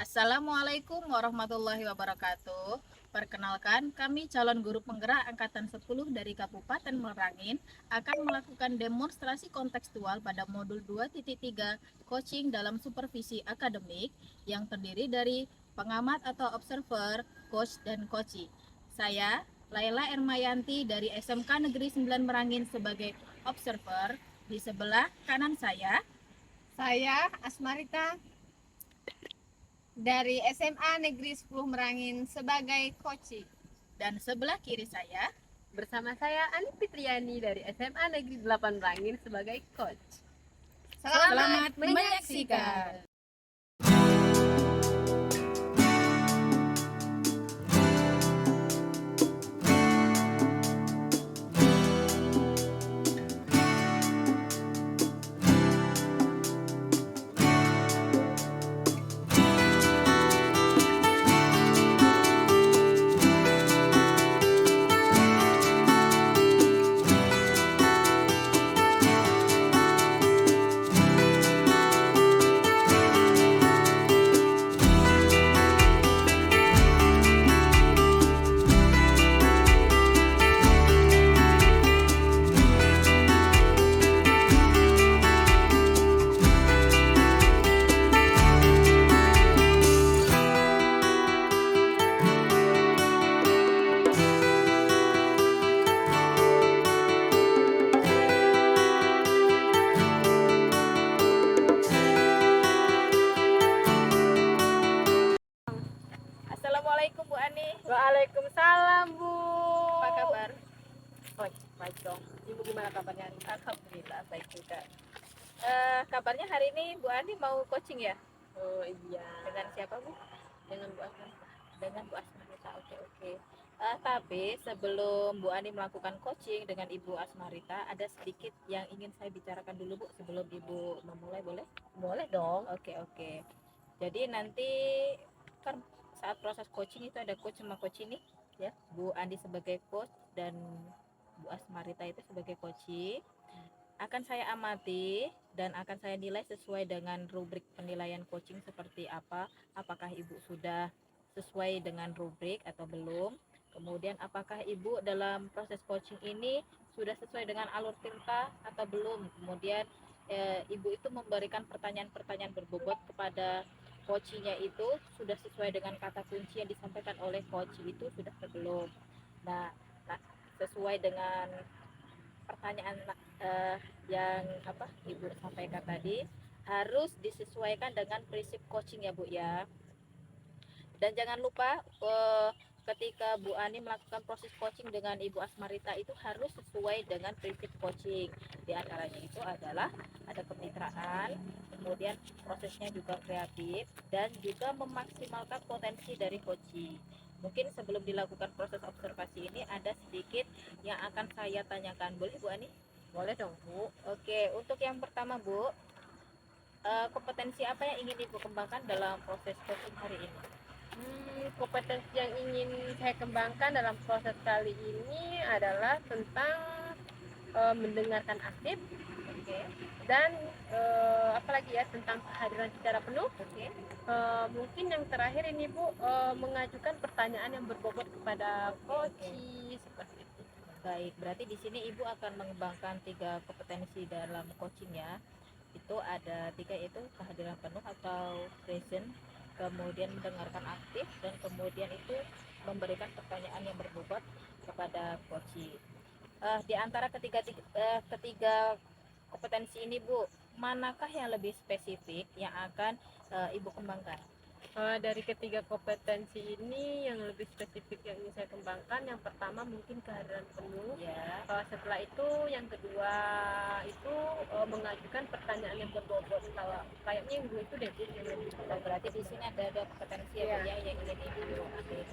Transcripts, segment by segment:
Assalamualaikum warahmatullahi wabarakatuh. Perkenalkan, kami calon guru penggerak Angkatan 10 dari Kabupaten Merangin akan melakukan demonstrasi kontekstual pada modul 2.3 coaching dalam supervisi akademik yang terdiri dari pengamat atau observer, coach, dan coachee. Saya, Laila Ermayanti dari SMK Negeri 9 Merangin sebagai observer. Di sebelah kanan Saya Asmarita dari SMA Negeri 10 Merangin sebagai coaching. dan sebelah kiri saya. Bersama saya Ani Fitriani dari SMA Negeri 8 Merangin sebagai coach. Selamat menyaksikan. Assalamualaikum Bu Ani. Waalaikumsalam Bu. Apa kabar? Oh, baik dong. Ibu gimana kabarnya? Alhamdulillah baik juga. Kabarnya hari ini Bu Ani mau coaching ya? Oh iya. Dengan siapa Bu? Dengan Bu Asmarita. Dengan Bu Asmarita. Oke. Tapi sebelum Bu Ani melakukan coaching dengan Ibu Asmarita, ada sedikit yang ingin saya bicarakan dulu Bu sebelum Ibu memulai, boleh? Boleh dong. Oke. Jadi nanti kan saat proses coaching itu ada coach sama coach ini ya. Bu Andi sebagai coach dan Bu Asmarita itu sebagai coaching. Akan saya amati dan akan saya nilai sesuai dengan rubrik penilaian coaching seperti apa. Apakah Ibu sudah sesuai dengan rubrik atau belum? Kemudian apakah Ibu dalam proses coaching ini sudah sesuai dengan alur cerita atau belum? Kemudian Ibu itu memberikan pertanyaan-pertanyaan berbobot kepada coachingnya itu sudah sesuai dengan kata kunci yang disampaikan oleh coach itu sudah atau belum. Nah, sesuai dengan pertanyaan yang Ibu sampaikan tadi harus disesuaikan dengan prinsip coaching ya Bu ya. Dan jangan lupa ketika Bu Ani melakukan proses coaching dengan Ibu Asmarita itu harus sesuai dengan prinsip coaching. Di antaranya itu adalah ada kemitraan, kemudian prosesnya juga kreatif dan juga memaksimalkan potensi dari coaching. Mungkin sebelum dilakukan proses observasi ini ada sedikit yang akan saya tanyakan. Boleh Bu Ani? Boleh dong Bu. Oke, untuk yang pertama Bu, kompetensi apa yang ingin Ibu kembangkan dalam proses coaching hari ini? Kompetensi yang ingin saya kembangkan dalam proses kali ini adalah tentang mendengarkan aktif. Oke. Dan apalagi ya tentang kehadiran secara penuh. Oke. Mungkin yang terakhir ini Bu, mengajukan pertanyaan yang berbobot kepada coach seperti itu. Baik, berarti di sini Ibu akan mengembangkan 3 kompetensi dalam coaching ya. Itu ada 3 yaitu kehadiran penuh atau present, kemudian mendengarkan aktif, dan kemudian itu memberikan pertanyaan yang berbobot kepada coaching. Di antara ketiga kompetensi ini Bu, manakah yang lebih spesifik yang akan Ibu kembangkan? Dari ketiga kompetensi ini yang lebih spesifik yang ingin saya kembangkan, yang pertama mungkin kehadiran penuh Ya. Setelah itu yang kedua itu mengajukan pertanyaan yang berbobot. Kalau kayaknya yang gue itu deh Bu, yang lebih Nah, berarti di sini ada 2 kompetensi ya, Bu, ya, yang ingin Ibu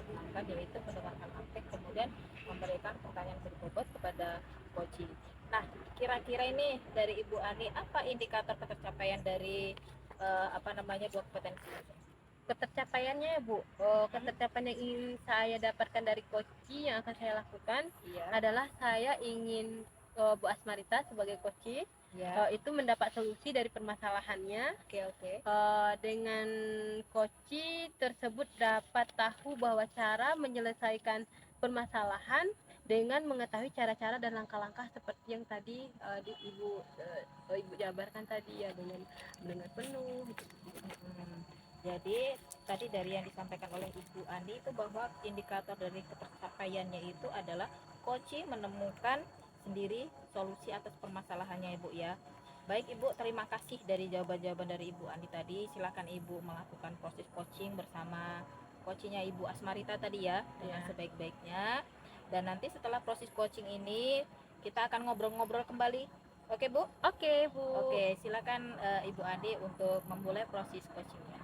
kembangkan, yaitu mendengarkan aktif, kemudian memberikan pertanyaan berbobot kepada coaching. Nah, kira-kira ini dari Ibu Ani, apa indikator ketercapaian dari 2 kompetensi itu? ketercapaiannya ya Bu, ketercapaian yang ingin saya dapatkan dari coach yang akan saya lakukan Iya. adalah saya ingin Bu Asmarita sebagai coach Ya. itu mendapat solusi dari permasalahannya. Oke. Dengan coach tersebut dapat tahu bahwa cara menyelesaikan permasalahan dengan mengetahui cara-cara dan langkah-langkah seperti yang tadi ibu jabarkan tadi ya, dengan mendengar penuh gitu. Jadi tadi dari yang disampaikan oleh Ibu Andi itu bahwa indikator dari ketercapaiannya itu adalah coaching menemukan sendiri solusi atas permasalahannya Ibu ya. Baik Ibu, terima kasih dari jawaban-jawaban dari Ibu Andi tadi. Silakan Ibu melakukan proses coaching bersama coachingnya Ibu Asmarita tadi ya, dengan sebaik-baiknya. Dan nanti setelah proses coaching ini kita akan ngobrol-ngobrol kembali. Oke Bu? Oke Bu. Oke, silakan Ibu Andi untuk memulai proses coachingnya.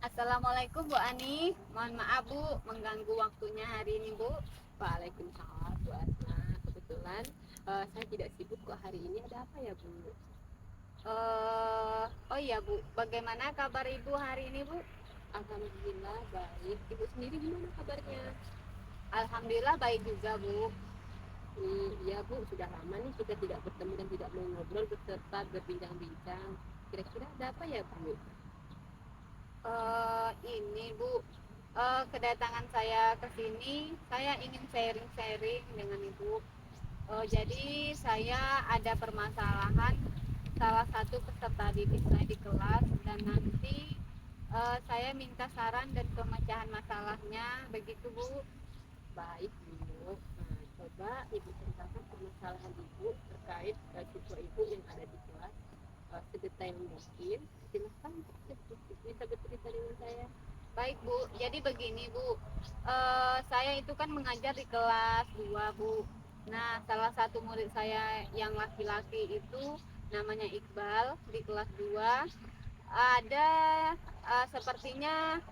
Assalamualaikum Bu Ani, mohon maaf Bu mengganggu waktunya hari ini Bu. Waalaikumsalam Bu Asma. Kebetulan saya tidak sibuk kok hari ini, ada apa ya Bu? Oh iya Bu, bagaimana kabar Ibu hari ini Bu? Alhamdulillah baik. Ibu sendiri gimana kabarnya? Alhamdulillah baik juga Bu. Iya Bu, sudah lama nih kita tidak bertemu dan tidak mengobrol beserta berbincang-bincang. Kira-kira ada apa ya Bu? Ini Bu, kedatangan saya ke sini, saya ingin sharing-sharing dengan Ibu. Jadi saya ada permasalahan salah satu peserta didik saya di kelas, dan nanti saya minta saran dan pemecahan masalahnya, begitu Bu. Baik Bu. Nah, coba Ibu ceritakan permasalahan Ibu terkait siswa Ibu yang ada di kelas sedetail mungkin. Silahkan bisa bercerita dengan saya. Baik Bu, jadi begini Bu, saya itu kan mengajar di kelas 2 Bu. Nah, salah satu murid saya yang laki-laki itu namanya Iqbal, di kelas 2 ada sepertinya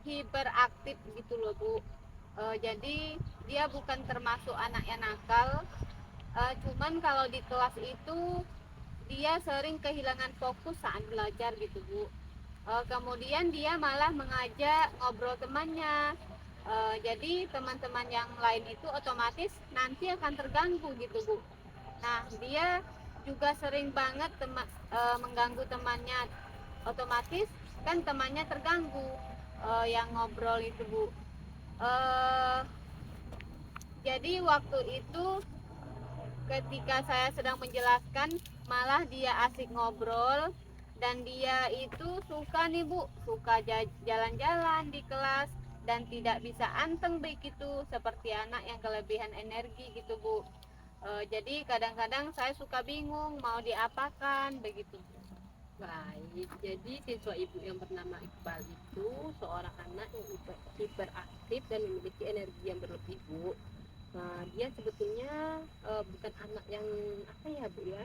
hiperaktif gitu loh Bu. Jadi dia bukan termasuk anak yang nakal, cuman kalau di kelas itu dia sering kehilangan fokus saat belajar gitu Bu. Kemudian dia malah mengajak ngobrol temannya. Jadi teman-teman yang lain itu otomatis nanti akan terganggu gitu Bu. Nah, dia juga sering banget mengganggu temannya, otomatis kan temannya terganggu yang ngobrol itu Bu. Jadi waktu itu ketika saya sedang menjelaskan, malah dia asik ngobrol, dan dia itu suka nih Bu, suka jalan-jalan di kelas dan tidak bisa anteng begitu seperti anak yang kelebihan energi gitu Bu. Jadi kadang-kadang saya suka bingung mau diapakan begitu. Baik, jadi siswa Ibu yang bernama Iqbal itu seorang anak yang hiperaktif dan memiliki energi yang berlebih Bu. Nah, dia sebetulnya bukan anak yang apa ya Bu ya,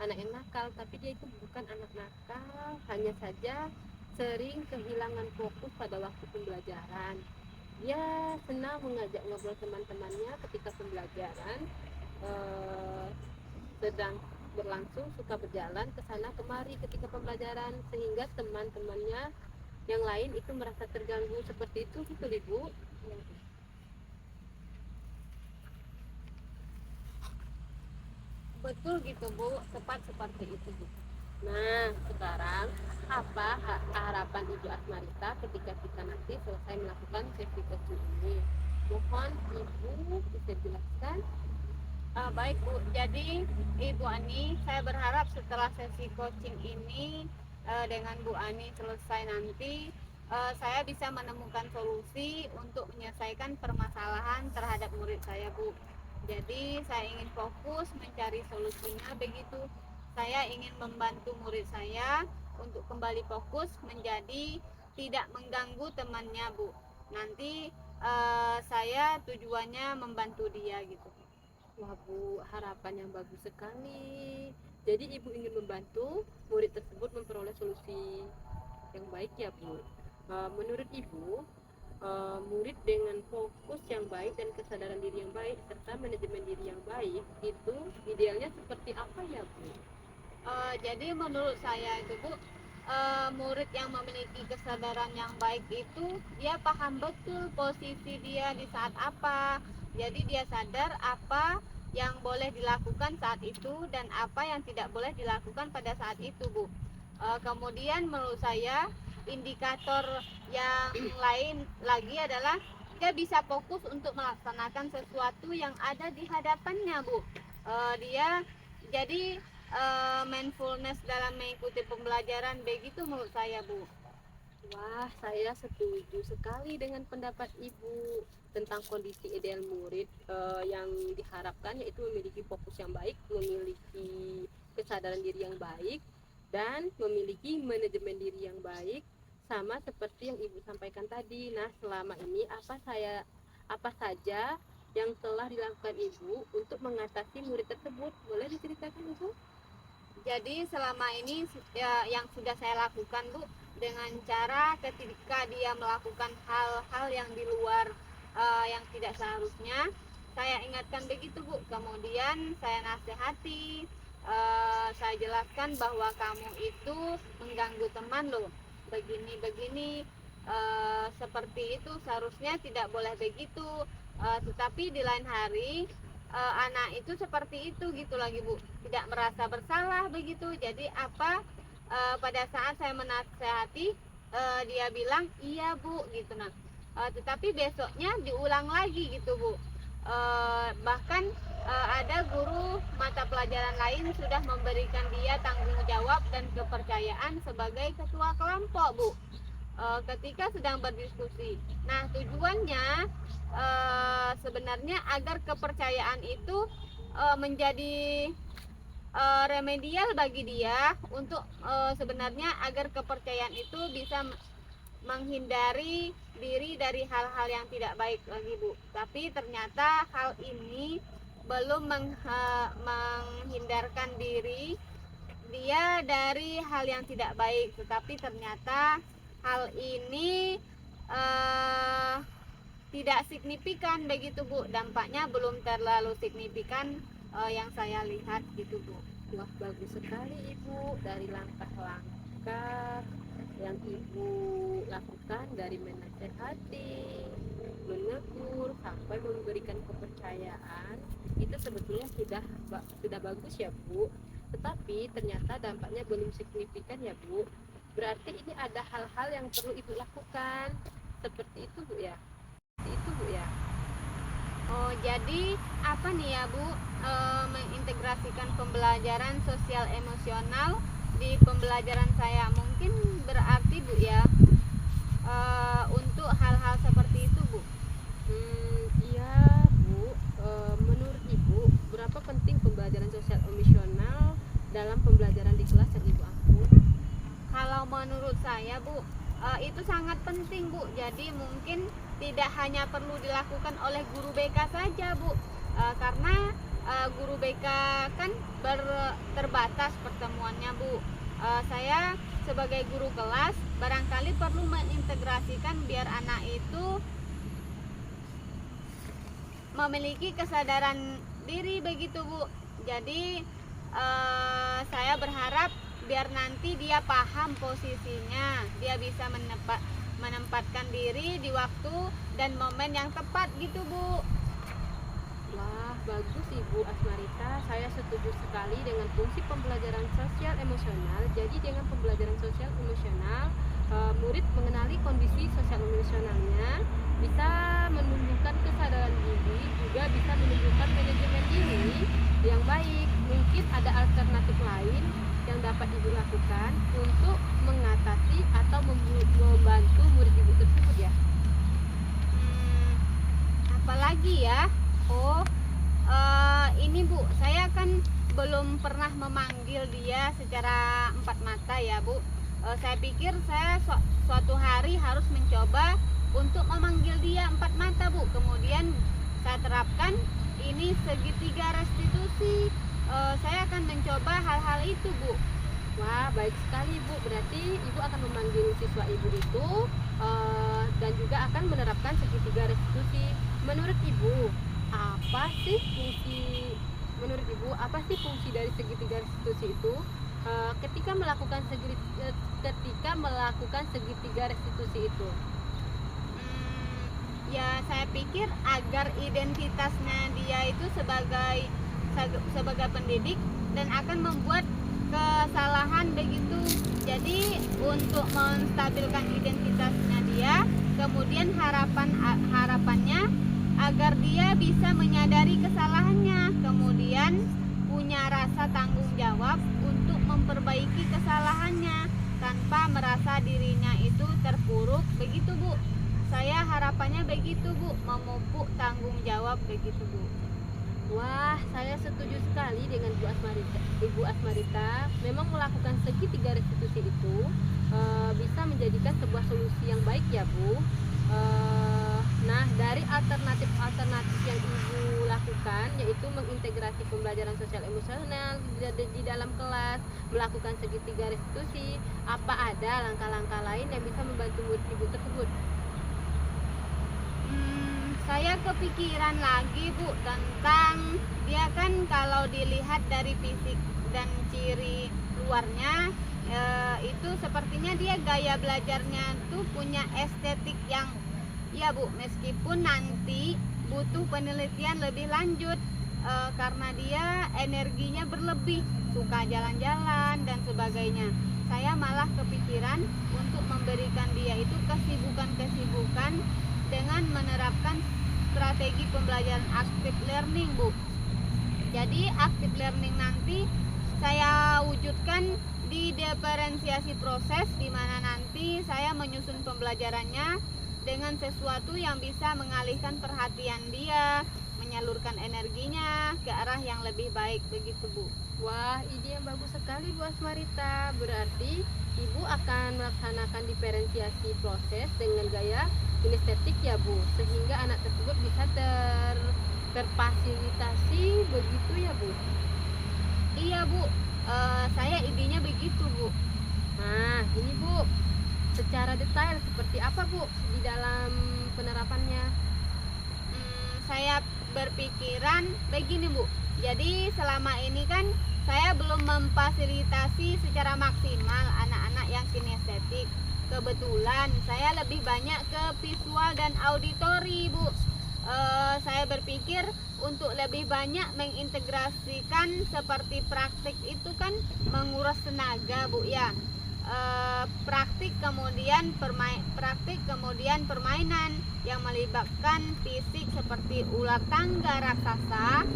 anak yang nakal, tapi dia itu bukan anak nakal, hanya saja sering kehilangan fokus pada waktu pembelajaran. Dia senang mengajak ngobrol teman-temannya ketika pembelajaran sedang berlangsung, suka berjalan ke sana kemari ketika pembelajaran, sehingga teman-temannya yang lain itu merasa terganggu seperti itu gitu Ibu. Betul gitu Bu, tepat seperti itu Bu. Nah, sekarang apa harapan Ibu Asmarita ketika kita nanti selesai melakukan sesi coaching ini? Mohon Ibu bisa jelaskan. Baik Bu, jadi Ibu Ani, saya berharap setelah sesi coaching ini dengan Bu Ani selesai nanti, saya bisa menemukan solusi untuk menyelesaikan permasalahan terhadap murid saya Bu. Jadi saya ingin fokus mencari solusinya begitu. Saya ingin membantu murid saya untuk kembali fokus menjadi tidak mengganggu temannya Bu. Nanti saya tujuannya membantu dia gitu. Wah Bu, harapan yang bagus sekali. Jadi Ibu ingin membantu murid tersebut memperoleh solusi yang baik ya Bu. Menurut Ibu, murid dengan fokus yang baik dan kesadaran diri yang baik serta manajemen diri yang baik itu idealnya seperti apa ya Bu? Jadi menurut saya itu Bu, murid yang memiliki kesadaran yang baik itu dia paham betul posisi dia di saat apa, Jadi dia sadar apa yang boleh dilakukan saat itu dan apa yang tidak boleh dilakukan pada saat itu, Bu. Kemudian menurut saya indikator yang lain lagi adalah dia bisa fokus untuk melaksanakan sesuatu yang ada di hadapannya, Bu. Dia jadi mindfulness dalam mengikuti pembelajaran begitu menurut saya, Bu. Wah, saya setuju sekali dengan pendapat Ibu tentang kondisi ideal murid yang diharapkan yaitu memiliki fokus yang baik, memiliki kesadaran diri yang baik, dan memiliki manajemen diri yang baik, sama seperti yang Ibu sampaikan tadi. Nah, selama ini apa saja yang telah dilakukan Ibu untuk mengatasi murid tersebut? Boleh diceritakan, Ibu? Jadi selama ini ya, yang sudah saya lakukan, Bu, dengan cara ketika dia melakukan hal-hal yang di luar yang tidak seharusnya, saya ingatkan begitu, Bu. Kemudian saya nasihati, saya jelaskan bahwa kamu itu mengganggu teman loh, begini seperti itu, seharusnya tidak boleh begitu. Tetapi di lain hari anak itu seperti itu gitu lagi, Bu, tidak merasa bersalah begitu. Jadi pada saat saya menasehati, dia bilang iya, Bu, gitu. Nah, tetapi besoknya diulang lagi gitu, Bu. Bahkan ada guru mata pelajaran lain sudah memberikan dia tanggung jawab dan kepercayaan sebagai ketua kelompok, Bu, ketika sedang berdiskusi. Nah, tujuannya sebenarnya agar kepercayaan itu menjadi remedial bagi dia untuk sebenarnya agar kepercayaan itu bisa menghindari diri dari hal-hal yang tidak baik lagi, Bu. Tapi ternyata hal ini belum menghindarkan diri dia dari hal yang tidak baik, tetapi ternyata hal ini tidak signifikan begitu, Bu. Dampaknya belum terlalu signifikan yang saya lihat gitu, Bu. Wah, bagus sekali Ibu, dari langkah-langkah yang Ibu lakukan, dari menasehati, menegur, sampai memberikan kepercayaan, itu sebetulnya sudah bagus ya, Bu. Tetapi ternyata dampaknya belum signifikan ya, Bu. Berarti ini ada hal-hal yang perlu Ibu lakukan. Seperti itu, Bu ya. Oh, jadi apa nih ya, Bu, mengintegrasikan pembelajaran sosial emosional di pembelajaran saya, mungkin berarti, Bu ya, untuk hal-hal seperti itu, Bu. Iya, Bu. Menurut Ibu, berapa penting pembelajaran sosial emosional dalam pembelajaran di kelas yang Ibu ampu? Kalau menurut saya, Bu, itu sangat penting, Bu. Jadi mungkin tidak hanya perlu dilakukan oleh guru BK saja, Bu, karena guru BK kan terbatas pertemuannya, Bu. Saya sebagai guru kelas barangkali perlu mengintegrasikan biar anak itu memiliki kesadaran diri begitu, Bu. Jadi saya berharap biar nanti dia paham posisinya, dia bisa menempatkan diri di waktu dan momen yang tepat gitu, Bu. Wah, bagus Ibu Asmarita. Saya setuju sekali dengan fungsi pembelajaran sosial emosional. Jadi dengan pembelajaran sosial emosional, murid mengenali kondisi sosial emosionalnya, bisa menumbuhkan kesadaran diri, juga bisa menumbuhkan manajemen diri yang baik. Mungkin ada alternatif lain yang dapat Ibu lakukan untuk mengatasi atau membantu murid Ibu tersebut ya. Apalagi ya? Oh, ini, Bu, saya kan belum pernah memanggil dia secara empat mata ya, Bu. Saya pikir saya suatu hari harus mencoba untuk memanggil dia empat mata, Bu. Kemudian saya terapkan ini segitiga restitusi. Saya akan mencoba hal-hal itu, Bu. Wah, baik sekali Bu. Berarti Ibu akan memanggil siswa Ibu itu dan juga akan menerapkan segitiga restitusi. Menurut Ibu, apa sih fungsi dari segitiga restitusi itu? Ketika melakukan segitiga restitusi itu? Ya, saya pikir agar identitasnya dia itu sebagai pendidik dan akan membuat kesalahan begitu. Jadi untuk menstabilkan identitasnya dia, kemudian harapannya agar dia bisa menyadari kesalahannya, kemudian punya rasa tanggung jawab untuk memperbaiki kesalahannya tanpa merasa dirinya itu terpuruk. Begitu Bu, saya harapannya begitu Bu, memupuk tanggung jawab begitu Bu. Wah, saya setuju sekali dengan Ibu Asmarita. Memang melakukan segitiga restitusi itu bisa menjadikan sebuah solusi yang baik ya Bu. Nah, dari alternatif yang Ibu lakukan, yaitu mengintegrasi pembelajaran sosial emosional di dalam kelas, melakukan segitiga restitusi, apa ada langkah-langkah lain yang bisa membantu murid Ibu tersebut? Saya kepikiran lagi Bu tentang dia kan kalau dilihat dari fisik dan ciri luarnya itu sepertinya dia gaya belajarnya tuh punya estetik yang ya Bu, meskipun nanti butuh penelitian lebih lanjut karena dia energinya berlebih, suka jalan-jalan dan sebagainya. Saya malah kepikiran untuk memberikan dia itu kesibukan-kesibukan dengan menerapkan strategi pembelajaran active learning Bu. Jadi active learning nanti saya wujudkan di diferensiasi proses, di mana nanti saya menyusun pembelajarannya dengan sesuatu yang bisa mengalihkan perhatian dia, menyalurkan energinya ke arah yang lebih baik begitu Bu. Wah, ide yang bagus sekali Bu Asmarita. Berarti Ibu akan melaksanakan diferensiasi proses dengan gaya kinestetik ya Bu, sehingga anak tersebut bisa terfasilitasi begitu ya Bu. Iya Bu, saya idenya begitu Bu. Nah, ini Bu, secara detail seperti apa Bu di dalam penerapannya? Saya berpikiran begini Bu. Jadi selama ini kan saya belum memfasilitasi secara maksimal anak-anak yang kinestetik. Kebetulan saya lebih banyak ke visual dan auditori Bu. Saya berpikir untuk lebih banyak mengintegrasikan seperti praktik itu kan menguras tenaga Bu ya. Praktik kemudian permainan yang melibatkan fisik seperti ular tangga raksasa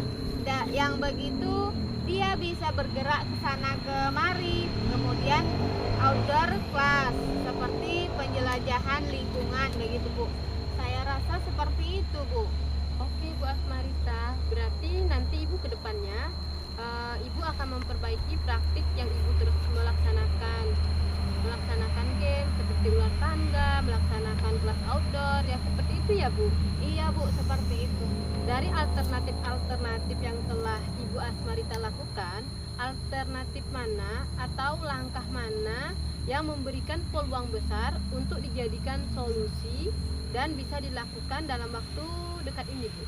yang begitu dia bisa bergerak ke sana kemari. Kemudian outdoor class seperti penjelajahan lingkungan begitu Bu. Saya rasa seperti itu Bu. Oke Bu Asmarita, berarti nanti Ibu ke depannya Ibu akan memperbaiki praktik yang Ibu terus melaksanakan game seperti ular tangga, melaksanakan kelas outdoor ya, seperti itu ya Bu. Iya Bu, seperti itu. Dari alternatif yang telah Ibu Asmarita lakukan, alternatif mana atau langkah mana yang memberikan peluang besar untuk dijadikan solusi dan bisa dilakukan dalam waktu dekat ini Bu?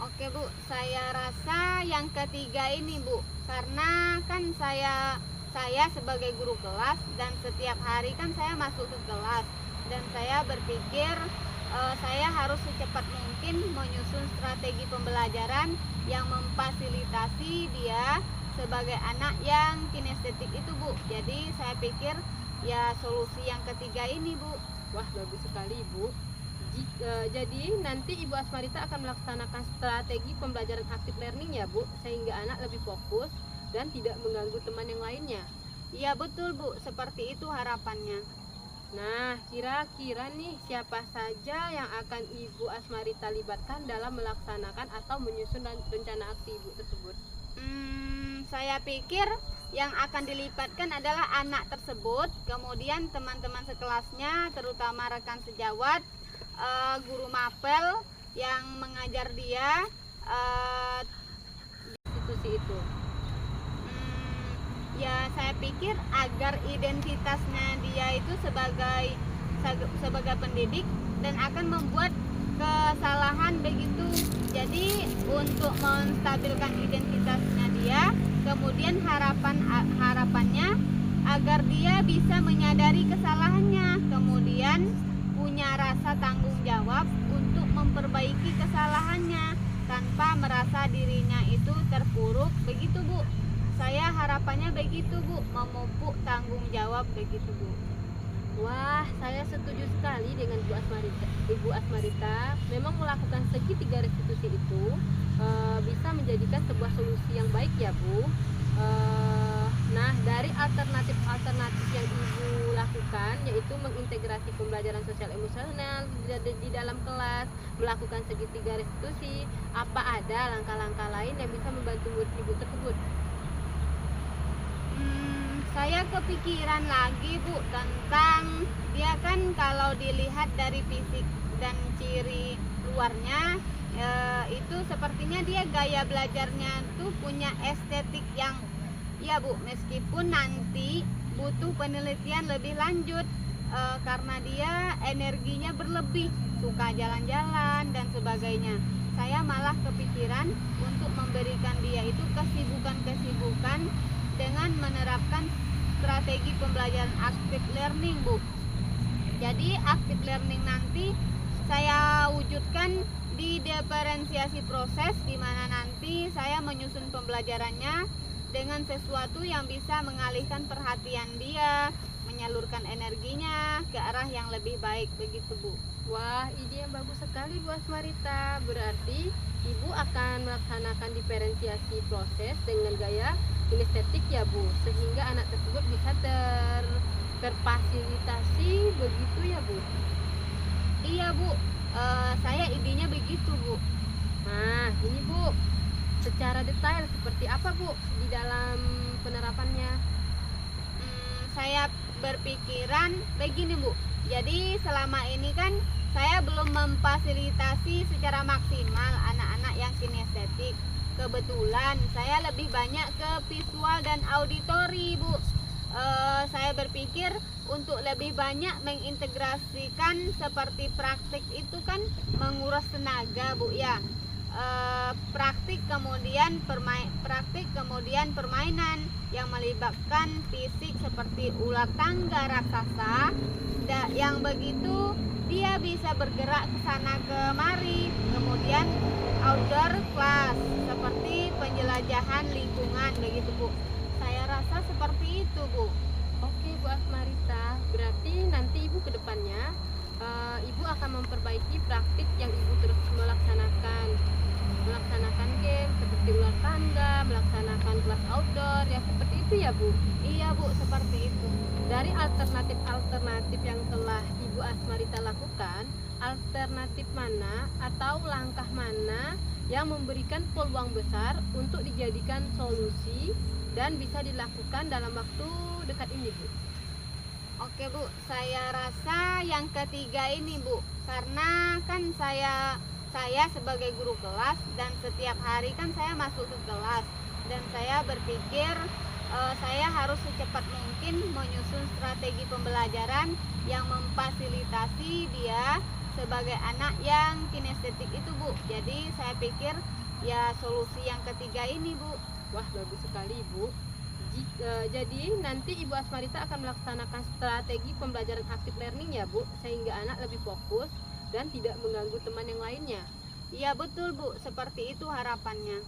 Oke Bu, saya rasa yang ketiga ini Bu, karena kan saya sebagai guru kelas dan setiap hari kan saya masuk ke kelas dan saya berpikir saya harus secepat mungkin menyusun strategi pembelajaran yang memfasilitasi dia sebagai anak yang kinestetik itu Bu. Jadi saya pikir ya solusi yang ketiga ini Bu. Wah, bagus sekali Ibu. Jadi nanti Ibu Asmarita akan melaksanakan strategi pembelajaran active learning ya Bu, sehingga anak lebih fokus dan tidak mengganggu teman yang lainnya. Iya betul Bu, seperti itu harapannya. Nah, kira-kira nih siapa saja yang akan Ibu Asmarita libatkan dalam melaksanakan atau menyusun rencana aksi Ibu tersebut? Saya pikir yang akan dilibatkan adalah anak tersebut, kemudian teman-teman sekelasnya, terutama rekan sejawat, guru mapel yang mengajar dia institusi itu. Ya saya pikir agar identitasnya dia itu sebagai pendidik dan akan membuat kesalahan begitu. Jadi untuk menstabilkan identitasnya dia, kemudian harapannya agar dia bisa menyadari kesalahannya, kemudian punya rasa tanggung jawab untuk memperbaiki kesalahannya tanpa merasa dirinya itu terpuruk. Begitu Bu, saya harapannya begitu Bu, memupuk tanggung jawab begitu Bu. Wah, saya setuju sekali dengan Ibu Asmarita. Memang melakukan segitiga restitusi itu bisa menjadikan sebuah solusi yang baik ya Bu. Nah, dari alternatif yang Ibu lakukan, yaitu mengintegrasi pembelajaran sosial emosional di dalam kelas, melakukan segitiga restitusi, apa ada langkah-langkah lain yang bisa membantu murid Ibu tersebut? Saya kepikiran lagi Bu tentang dia kan kalau dilihat dari fisik dan ciri luarnya itu sepertinya dia gaya belajarnya tuh punya estetik yang ya Bu, meskipun nanti butuh penelitian lebih lanjut karena dia energinya berlebih, suka jalan-jalan dan sebagainya. Saya malah kepikiran untuk memberikan dia itu kesibukan-kesibukan dengan menerapkan strategi pembelajaran active learning Bu. Jadi active learning nanti saya wujudkan di diferensiasi proses, di mana nanti saya menyusun pembelajarannya dengan sesuatu yang bisa mengalihkan perhatian dia, menyalurkan energinya ke arah yang lebih baik begitu Bu. Wah, ide yang bagus sekali Bu Asmarita. Berarti Ibu akan melaksanakan diferensiasi proses dengan gaya kinestetik ya Bu, sehingga anak tersebut bisa terfasilitasi begitu ya Bu. Iya Bu, saya idenya begitu Bu. Nah, ini Bu, secara detail seperti apa Bu di dalam penerapannya? Saya berpikiran begini Bu. Jadi selama ini kan saya belum memfasilitasi secara maksimal anak-anak yang kinestetik. Kebetulan saya lebih banyak ke visual dan auditori Bu. Saya berpikir untuk lebih banyak mengintegrasikan seperti praktik itu kan menguras tenaga Bu ya. Praktik kemudian permainan yang melibatkan fisik seperti ular tangga raksasa yang begitu dia bisa bergerak ke sana kemari. Kemudian outdoor class seperti penjelajahan lingkungan begitu Bu. Saya rasa seperti itu Bu. Oke Bu Asmarita, berarti nanti Ibu ke depannya Ibu akan memperbaiki praktik yang Ibu terus melaksanakan game seperti ular tangga, melaksanakan kelas outdoor ya, seperti itu ya Bu. Iya Bu, seperti itu. Dari alternatif yang telah Ibu Asmarita lakukan, alternatif mana atau langkah mana yang memberikan peluang besar untuk dijadikan solusi dan bisa dilakukan dalam waktu dekat ini Bu? Oke Bu, saya rasa yang ketiga ini Bu, karena kan saya sebagai guru kelas dan setiap hari kan saya masuk ke kelas dan saya berpikir saya harus secepat mungkin menyusun strategi pembelajaran yang memfasilitasi dia sebagai anak yang kinestetik itu Bu. Jadi saya pikir ya solusi yang ketiga ini Bu. Wah, bagus sekali Ibu. Jadi nanti Ibu Asmarita akan melaksanakan strategi pembelajaran active learning ya Bu, sehingga anak lebih fokus dan tidak mengganggu teman yang lainnya. Iya betul Bu, seperti itu harapannya.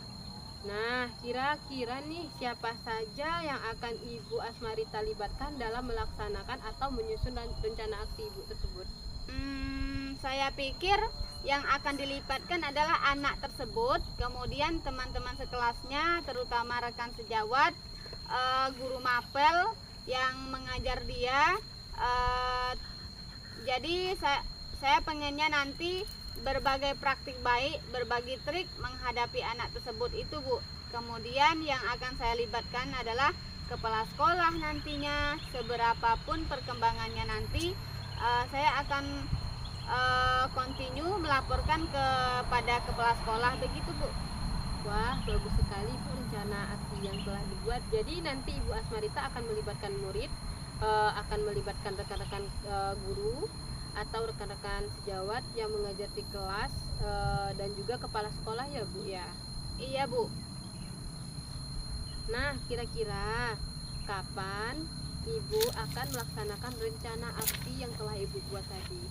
Nah, kira-kira nih siapa saja yang akan Ibu Asmarita libatkan dalam melaksanakan atau menyusun rencana aksi Ibu tersebut? Saya pikir yang akan dilibatkan adalah anak tersebut, kemudian teman-teman sekelasnya, terutama rekan sejawat, guru mapel yang mengajar dia. Jadi saya pengennya nanti berbagai praktik baik, berbagi trik menghadapi anak tersebut itu Bu. Kemudian yang akan saya libatkan adalah kepala sekolah nantinya. Seberapapun perkembangannya nanti saya akan continue melaporkan kepada kepala sekolah begitu Bu. Wah, bagus sekali Bu rencana aksi yang telah dibuat. Jadi nanti Ibu Asmarita akan melibatkan murid, akan melibatkan rekan-rekan guru atau rekan-rekan sejawat yang mengajar di kelas dan juga kepala sekolah ya Bu ya. Iya Bu. Nah, kira-kira kapan Ibu akan melaksanakan rencana aksi yang telah Ibu buat tadi?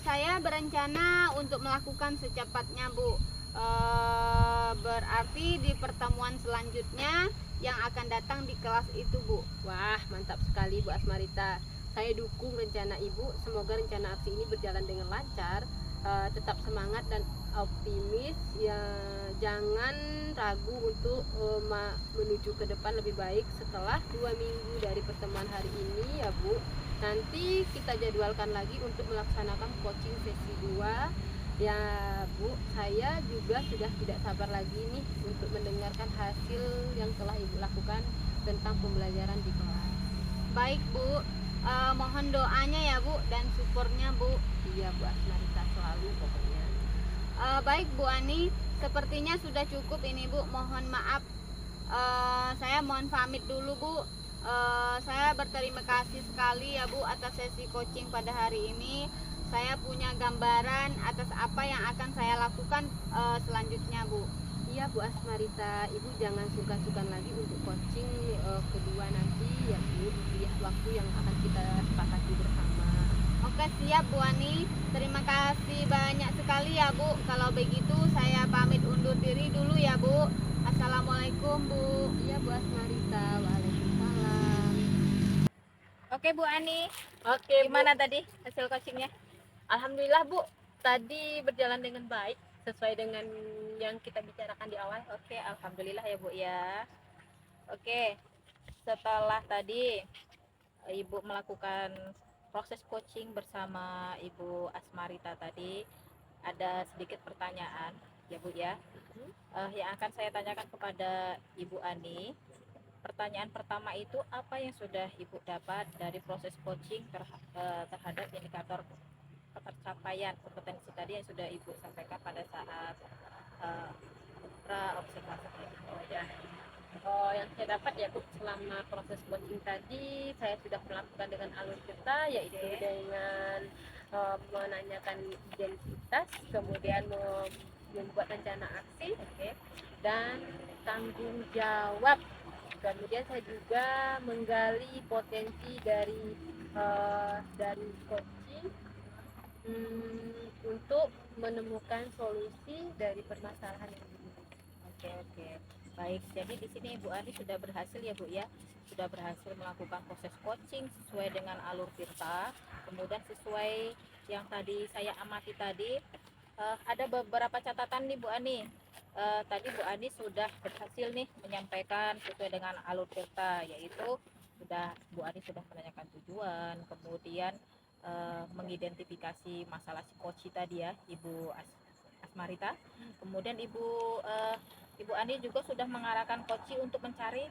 Saya berencana untuk melakukan secepatnya, Bu. Berarti di pertemuan selanjutnya yang akan datang di kelas itu, Bu. Wah, mantap sekali Bu Asmarita. Saya dukung rencana Ibu. Semoga rencana aksi ini berjalan dengan lancar. Tetap semangat dan optimis. Ya, jangan ragu untuk menuju ke depan lebih baik setelah 2 minggu dari pertemuan hari ini ya Bu. Nanti kita jadwalkan lagi untuk melaksanakan coaching sesi 2. Ya Bu, saya juga sudah tidak sabar lagi nih untuk mendengarkan hasil yang telah Ibu lakukan tentang pembelajaran di kelas. Baik, Bu. Mohon doanya ya, Bu, dan supportnya, Bu. Iya Bu Asmarita, selalu pokoknya. Baik, Bu Ani, sepertinya sudah cukup ini, Bu. Mohon maaf. Saya mohon pamit dulu, Bu. Saya berterima kasih sekali ya, Bu, atas sesi coaching pada hari ini. Saya punya gambaran atas apa yang akan saya lakukan selanjutnya, Bu. Iya Bu Asmarita, Ibu jangan sungkan-sungkan lagi untuk coaching kedua nanti ya Bu, di waktu yang akan kita sepakati bersama. Oke, siap Bu Ani. Terima kasih banyak sekali ya, Bu. Kalau begitu saya pamit undur diri dulu ya, Bu. Assalamualaikum, Bu. Iya Bu Asmarita, waalaikumsalam. Oke Bu Ani, Oke Bu, gimana tadi hasil coachingnya? alhamdulillah Bu, tadi berjalan dengan baik sesuai dengan yang kita bicarakan di awal. Oke, alhamdulillah ya Bu ya. Oke, setelah tadi Ibu melakukan proses coaching bersama Ibu Asmarita tadi, ada sedikit pertanyaan ya Bu ya, yang akan saya tanyakan kepada Ibu Ani. Pertanyaan pertama itu, apa yang sudah Ibu dapat dari proses coaching terhadap indikator pencapaian kompetensi tadi yang sudah Ibu sampaikan pada saat pra observasi? Yang saya dapat ya Bu, selama proses coaching tadi saya sudah melakukan dengan alur cerita, yaitu Oke. dengan menanyakan identitas, kemudian membuat rencana aksi, dan tanggung jawab. Kemudian saya juga menggali potensi dari coaching untuk menemukan solusi dari permasalahan yang dimiliki. Oke. Baik, jadi di sini Bu Ani sudah berhasil ya Bu ya, sudah berhasil melakukan proses coaching sesuai dengan alur Tirta. Kemudian sesuai yang tadi saya amati tadi, ada beberapa catatan nih Bu Ani. Tadi Bu Ani sudah berhasil nih menyampaikan sesuai dengan alur Tirta, yaitu Bu Ani sudah menanyakan tujuan, kemudian mengidentifikasi masalah si coach tadi ya Ibu Asmarita. Kemudian Ibu Ani juga sudah mengarahkan Koci untuk mencari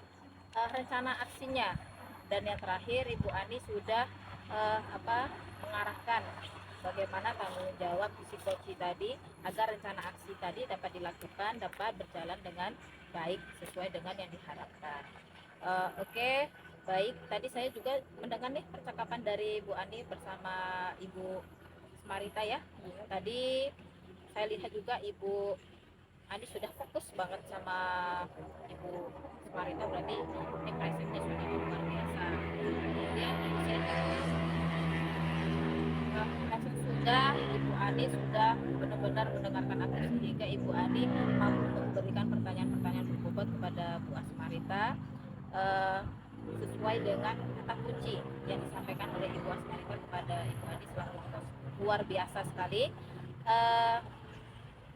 rencana aksinya, dan yang terakhir Ibu Ani sudah mengarahkan bagaimana tanggung jawab si Koci tadi agar rencana aksi tadi dapat dilakukan, dapat berjalan dengan baik sesuai dengan yang diharapkan. Oke, baik. Tadi saya juga mendengar nih percakapan dari Bu Ani bersama Ibu Asmarita ya. Tadi saya lihat juga Ibu Ani sudah fokus banget sama Ibu Asmarita, berarti impresinya sudah luar biasa. Kemudian sudah Ibu Ani sudah benar-benar mendengarkan aku, sehingga Ibu Ani mampu memberikan pertanyaan-pertanyaan berbobot kepada Bu Asmarita sesuai dengan kata kunci yang disampaikan oleh Ibu Asmarita kepada Ibu Ani selaku luar biasa sekali.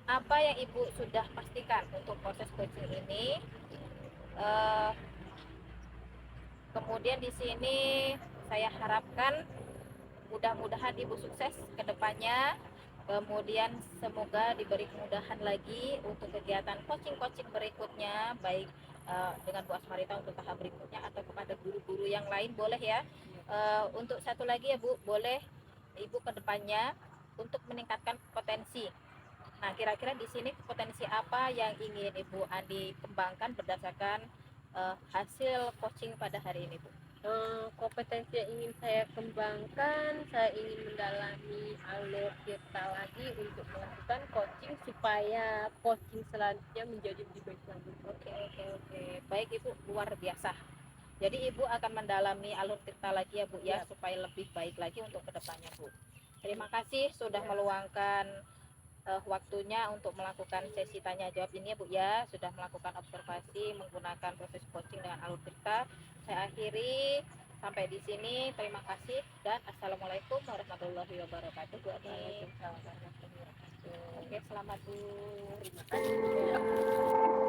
Apa yang Ibu sudah pastikan untuk proses coaching ini? Kemudian di sini saya harapkan mudah-mudahan Ibu sukses ke depannya. Kemudian semoga diberi kemudahan lagi untuk kegiatan coaching berikutnya, baik dengan Bu Asmarita untuk tahap berikutnya atau kepada guru-guru yang lain, boleh ya. Untuk satu lagi ya Bu, boleh Ibu ke depannya untuk meningkatkan potensi. Nah, kira-kira di sini potensi apa yang ingin Ibu Ani kembangkan berdasarkan hasil coaching pada hari ini, Bu? Kompetensi yang ingin saya kembangkan, saya ingin mendalami alur kita lagi untuk melakukan coaching supaya coaching selanjutnya menjadi lebih baik lagi. Oke. Baik Ibu, luar biasa. Jadi Ibu akan mendalami alur kita lagi ya Bu ya, supaya lebih baik lagi untuk kedepannya Bu. Terima kasih sudah meluangkan waktunya untuk melakukan sesi tanya jawab ini ya Bu ya, sudah melakukan observasi menggunakan proses coaching dengan alur cerita. Saya akhiri sampai di sini. Terima kasih dan assalamualaikum warahmatullahi wabarakatuh Bu Ani. Oke, selamat Bu. Terima kasih.